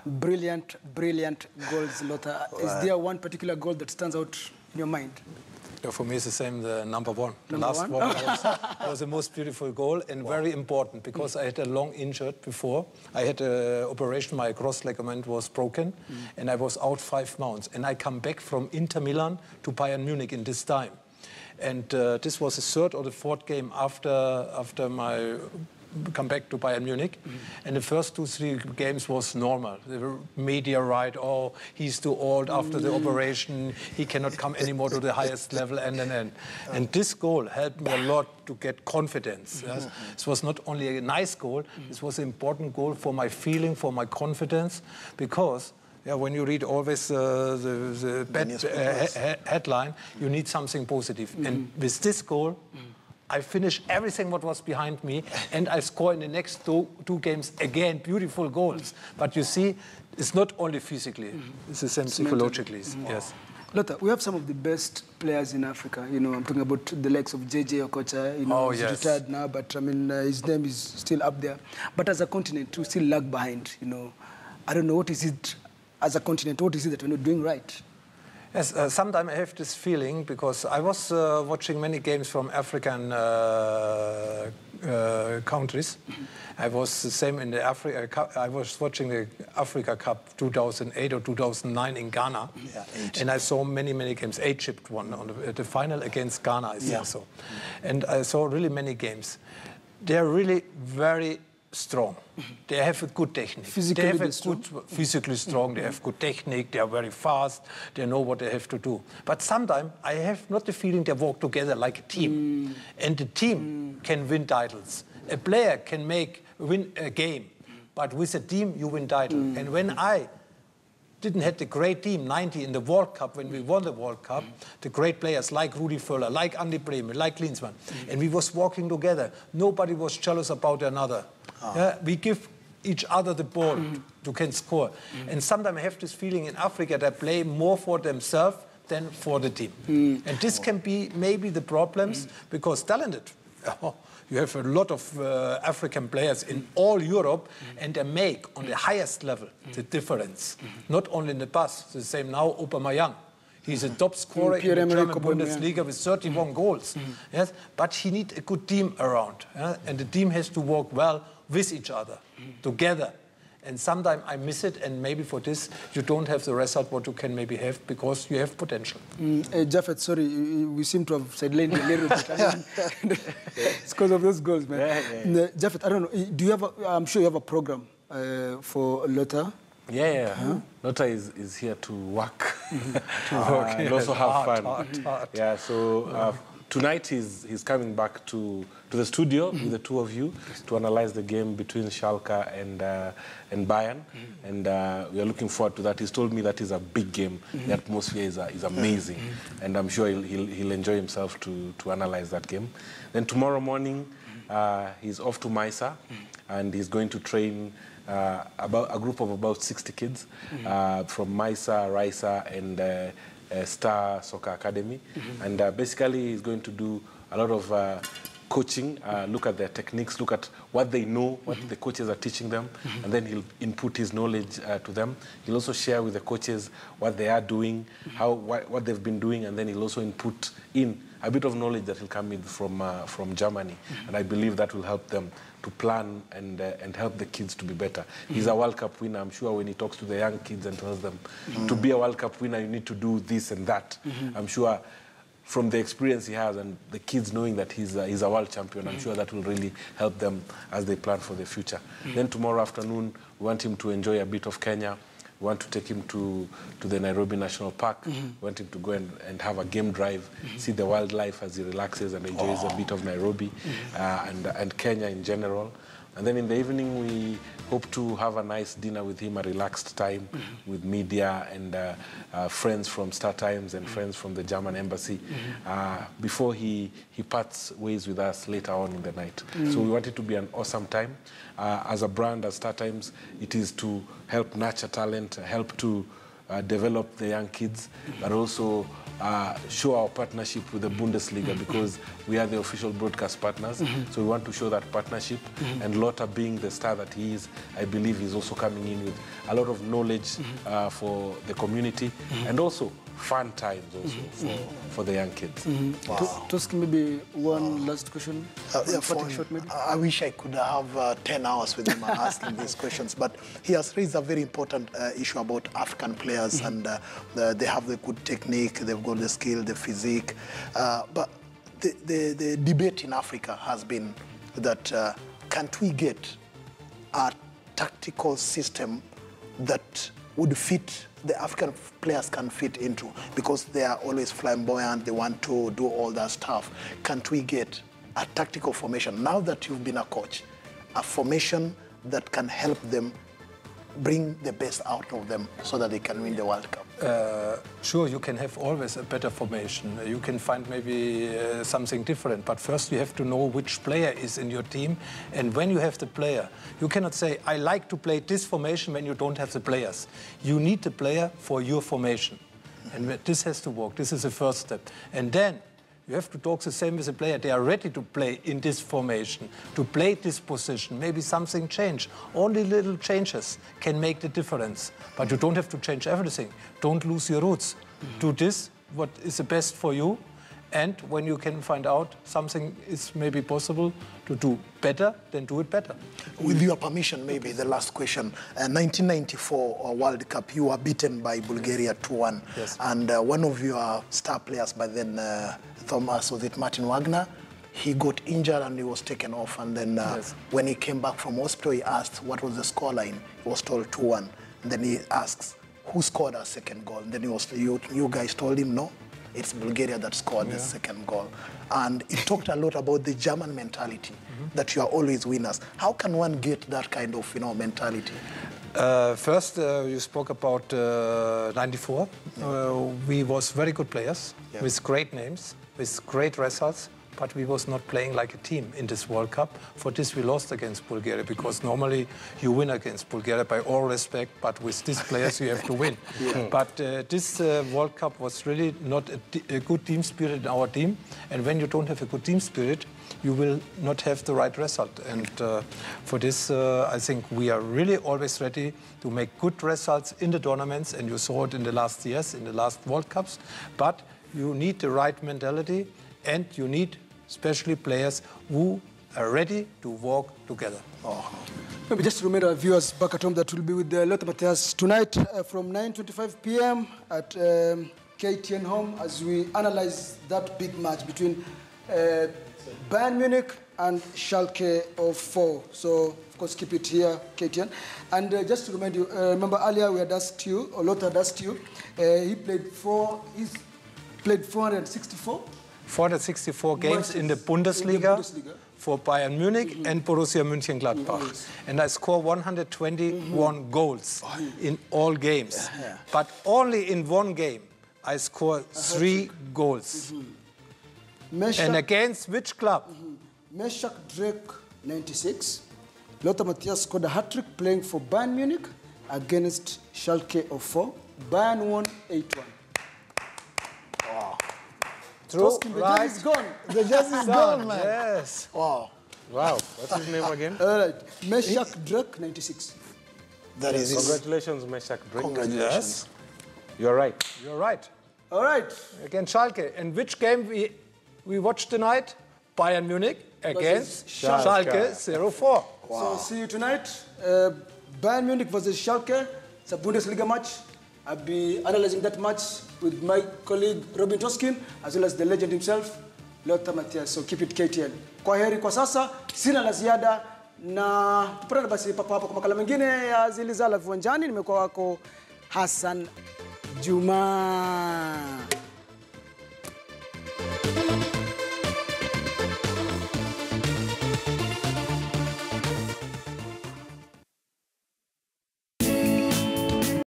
Brilliant, brilliant goals, Lothar. Is there one particular goal that stands out in your mind? Yeah, for me, it's the same, the number one. The Number last one? one was the most beautiful goal and very important because I had a long injury before. I had an operation, my cross ligament was broken and I was out 5 months. And I come back from Inter Milan to Bayern Munich in this time. And this was the 3rd or the 4th game after my come back to Bayern Munich. And the first 2-3 games was normal. The media write, oh, he's too old after the operation, he cannot come anymore to the highest level, and. And this goal helped me a lot to get confidence. Yes? This was not only a nice goal, this was an important goal for my feeling, for my confidence, because when you read always the bad headline, you need something positive. And with this goal, I finished everything what was behind me, and I score in the next two games again beautiful goals. But you see, it's not only physically; it's the same psychologically. Yes. Lothar, we have some of the best players in Africa. You know, I'm talking about the likes of JJ Okocha. You know, he's retired now, but I mean, his name is still up there. But as a continent, we still lag behind. You know, I don't know what is it as a continent. What is it that we're not doing right? Yes, sometimes I have this feeling because I was watching many games from African countries. I was the same in the Africa Cup. I was watching the Africa Cup 2008 or 2009 in Ghana, and I saw many games. Egypt won on the final against Ghana, I think so. And I saw really many games. They are really very strong. They have a good technique. Physically strong. They have good technique. They are very fast. They know what they have to do. But sometimes I have not the feeling they walk together like a team. And the team can win titles. A player can win a game, but with a team you win title. And when I didn't have the great team, 90 in the World Cup, when we won the World Cup, the great players like Rudi Völler, like Andi Brehme, like Klinsmann, and we was walking together. Nobody was jealous about another. We give each other the ball to can score. And sometimes I have this feeling in Africa they play more for themselves than for the team. And this can be maybe the problems because talented. You have a lot of African players in all Europe, and they make on the highest level the difference. Not only in the past, the same now, Aubameyang. He's a top scorer in the German Bundesliga with 31 goals. Yes, but he needs a good team around, and the team has to work well with each other, together. And sometimes I miss it, and maybe for this you don't have the result what you can maybe have because you have potential. Japheth, sorry, we seem to have sidelined a little bit. It's because of those goals, man. Japheth, I don't know. Do you have? I'm sure you have a program for Lothar. Lothar is here to work, and also have fun. Hard. Yeah, so tonight he's coming back to the studio with the two of you to analyze the game between Schalke and Bayern, and we are looking forward to that. He's told me that is a big game. The atmosphere is amazing, and I'm sure he'll enjoy himself to analyze that game. Then tomorrow morning he's off to Maisa, and he's going to train about a group of about 60 kids from Maisa, Raisa, and Star Soccer Academy, and basically he's going to do a lot of coaching, look at their techniques, look at what they know, what the coaches are teaching them, and then he'll input his knowledge to them. He'll also share with the coaches what they are doing, what they've been doing, and then he'll also input in a bit of knowledge that will come in from Germany, and I believe that will help them to plan and help the kids to be better. He's a World Cup winner. I'm sure when he talks to the young kids and tells them, to be a World Cup winner, you need to do this and that. I'm sure from the experience he has and the kids knowing that he's a world champion, I'm sure that will really help them as they plan for the future. Then tomorrow afternoon, we want him to enjoy a bit of Kenya. We want to take him to the Nairobi National Park. We want him to go and have a game drive, see the wildlife as he relaxes and enjoys a bit of Nairobi and Kenya in general. And then in the evening, we hope to have a nice dinner with him, a relaxed time with media and friends from Star Times and friends from the German embassy before he parts ways with us later on in the night. So we want it to be an awesome time. As a brand, as Star Times, it is to help nurture talent, help to develop the young kids, but also show our partnership with the Bundesliga, because we are the official broadcast partners. So we want to show that partnership. And Lothar, being the star that he is, I believe he's also coming in with a lot of knowledge for the community, and also fun times also for the young kids. Wow. Toski, maybe one last question? Short, maybe? I wish I could have 10 hours with him asking these questions, but he has raised a very important issue about African players, and they have the good technique, they've got the skill, the physique, but the debate in Africa has been that can't we get a tactical system that would fit, the African players can fit into, because they are always flamboyant, they want to do all that stuff. Can't we get a tactical formation, now that you've been a coach, a formation that can help them bring the best out of them so that they can win the World Cup? Sure, you can have always a better formation. You can find maybe something different, but first you have to know which player is in your team, and when you have the player, you cannot say, I like to play this formation when you don't have the players. You need the player for your formation, and this has to work. This is the first step. And then you have to talk the same with the player. They are ready to play in this formation, to play this position. Maybe something change. Only little changes can make the difference. But you don't have to change everything. Don't lose your roots. Do this, what is the best for you. And when you can find out something is maybe possible to do better, then do it better. With your permission, maybe the last question. 1994 World Cup, you were beaten by Bulgaria 2-1. Yes. And one of your star players by then, Thomas, was it Martin Wagner? He got injured and he was taken off. And then when he came back from hospital, he asked what was the scoreline. He was told 2-1. And then he asks, who scored our second goal? And then you guys told him, no, it's Bulgaria that scored the second goal. And it talked a lot about the German mentality, that you are always winners. How can one get that kind of mentality? First, you spoke about 94. We was very good players, with great names, with great results, but we was not playing like a team in this World Cup. For this, we lost against Bulgaria, because normally you win against Bulgaria, by all respect, but with these players you have to win. But this World Cup was really not a good team spirit in our team, and when you don't have a good team spirit, you will not have the right result. And for this, I think we are really always ready to make good results in the tournaments, and you saw it in the last years, in the last World Cups. But you need the right mentality, and you need especially players who are ready to work together. Maybe just to remind our viewers back at home that we'll be with Lothar Matthäus tonight from 9:25 p.m. at KTN home, as we analyze that big match between Bayern Munich and Schalke 04. So, of course, keep it here, KTN. And just to remind you, remember earlier we had asked you, or Lothar had asked you, he's played 464? 464 games in the Bundesliga for Bayern Munich and Borussia Mönchengladbach. And I score 121 goals in all games. But only in one game I score 3 goals. And against which club? Meshach Drake, 96. Lothar Matthäus scored a hat-trick playing for Bayern Munich against Schalke 04. Bayern won 8-1. True, the right? jazz is gone. The jazz is gone, man. Yes. Wow. Wow, what's his name again? All right, Meshach Drake, 96. That is Congratulations, Meshach Drake. Congratulations. Yes. You're right. You're right. All right. Against Schalke. And which game we watched tonight? Bayern Munich against Schalke 04. Wow. So see you tonight. Bayern Munich versus Schalke. It's a Bundesliga match. I'll be analyzing that match with my colleague Robin Toskin, as well as the legend himself, Lothar Matthäus. So keep it KTN. Kwa heri kwa sasa, sina la ziada, na tupatane basi papo hapo kwa makala mengine ya Zilizala viwanjani. Nimekuwa wako Hassan Juma.